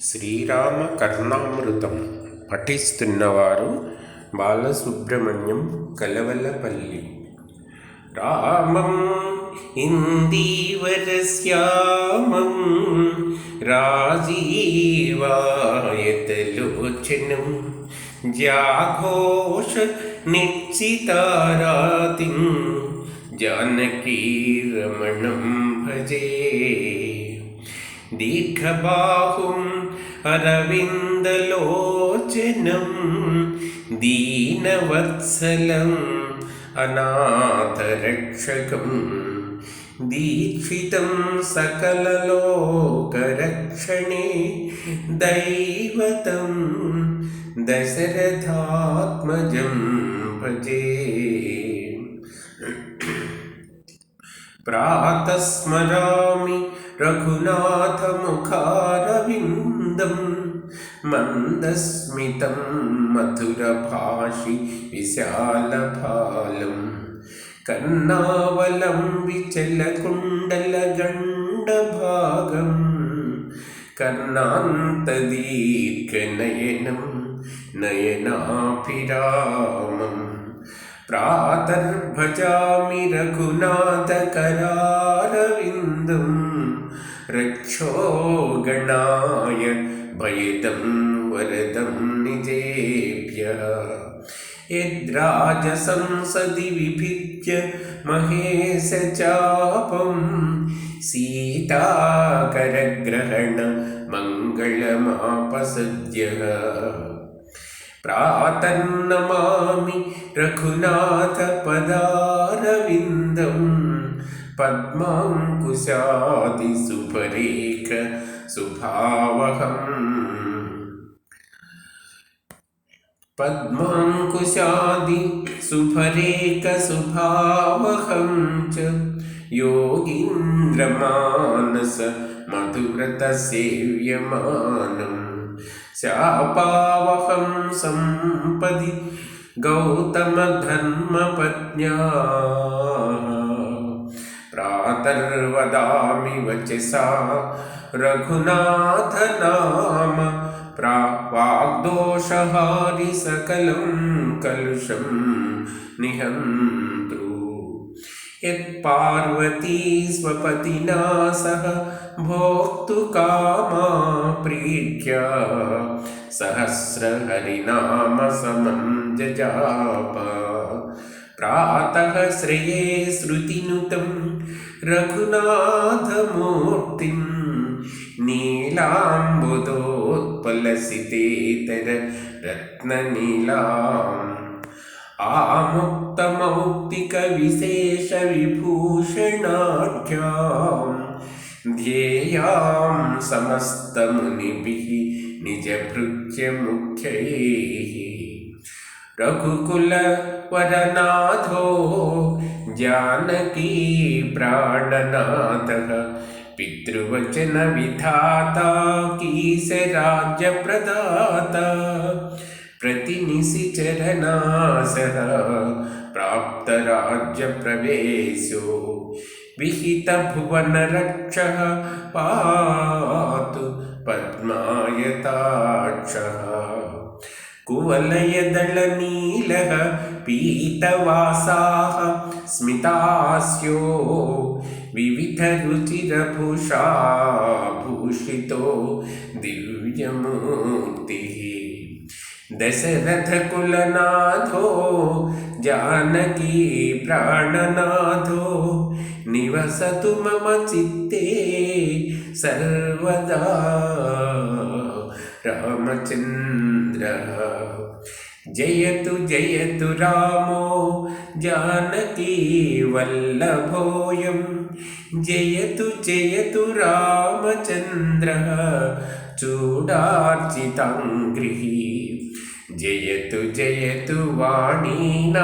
శ్రీరామ కర్ణామృతం పఠిస్తున్నవారు బాలసుబ్రహ్మణ్యం కలవలపల్లి. రామం ఇందీవరశ్యామం రాజీవాయతలోచనం జాఘోష నిశ్చితారాతిం జానకీరమణం భజే. దీర్ఘబాహుం అరవిందలోచనం దీనవత్సలం అనాథరక్షకం దీక్షితం సకలలోకరక్షణే దైవతం దశరథాత్మజం భజే. ప్రాతస్మరామి రఘునాథముఖారవిందం మందస్మితం మధురభాషి విశాలఫాలం కర్ణావలంబిచలకుండలగండభాగం కర్ణాంతదీర్ఘనయనం నయనాభిరామం. ప్రాతర్భజామి రఘునాథకరారవిందం రక్షోగణాయ భయదం వరదం నిజేభ్యః. యద్రాజసంసది విభిజ్య మహేశచాపం సీతాకరగ్రహణ మంగళమాపసద్యః. ప్రాతన్నమామి రఘునాథ పదారవిందం పద్మాంకుశాది శుభరేఖ శుభావహం. పద్మాంకుశాది శుభరేఖ శుభావహం చ యోగీంద్రమానస మధువ్రత సేవ్యమానం. శాపావహం సంపది గౌతమ ధర్మపత్న్యా ప్రాతర్వదామి వచసా రఘునాథ నామ. వాగ్దోషహారి సకలం కలుషం నిహంతృ. యత్పార్వతీ స్వపతినా సహ భోక్తుకామా ప్రీత్యా సహస్రహరినామ సమం జజాప. ప్రాతః శ్రేయే శృతినుతం రఘునాథమూర్తిం నీలాంబుదోత్పలసితేతర రత్ననీలాం. ఆముక్తమౌక్తిక విశేష విభూషణాఢ్యాం ధ్యేయాం సమస్తమునిభిః నిజభృత్య ముఖ్యైః. రఘుకుల వరనాథో జానకీ ప్రాణనాథః పితృవచన విధాతా కీసరాజ్య ప్రదాత. ప్రతినిశిచరణాసః ప్రాప్తరాజ్య ప్రవేశో విహిత భువన రక్షః పాతు పద్మాయతాక్షః. కువలయదళనీలః పీతవాసాః స్మితాస్యో వివిధరుచిరభూషా భూషితో దివ్యమూర్తిః. దశరథకులనాథో జానకీ ప్రాణనాథో నివసతు మమ చిత్తే సర్వదా రామచంద్ర. జయతు జయతు రామో జానకీ వల్లభోయం జయతు జయతు రామచంద్ర చూడార్చితాంగ్రిః. జయతు జయతు వాణీనాథనాథః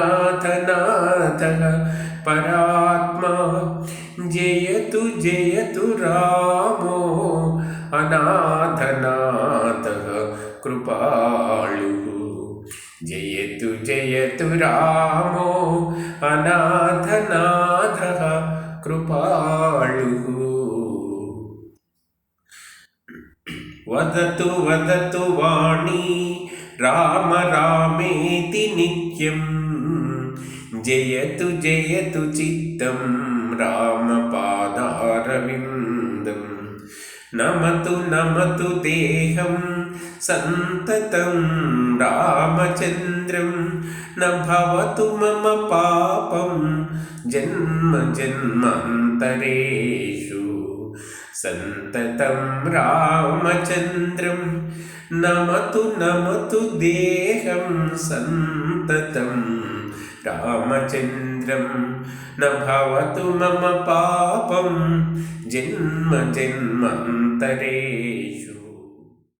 పరాత్మా జయతు జయతు రామో అనాథనాథః కృపాళుః. జయతు జయతు రామో అనాథనాథః కృపాళుః. वदतु वदतु वाणी राम रामेति नित्यं जयतु जयतु चित्तं रामपादारविन्दम् नमतु नमतु देहं सन्ततं रामचन्द्रं न भवतु मम पापं जन्म जन्मान्तरेषु सन्ततं रामचन्द्रं नमतु नमतु देहं सन्ततं रामचन्द्रं न भवतु मम पापं जन्म जन्मान्तरे।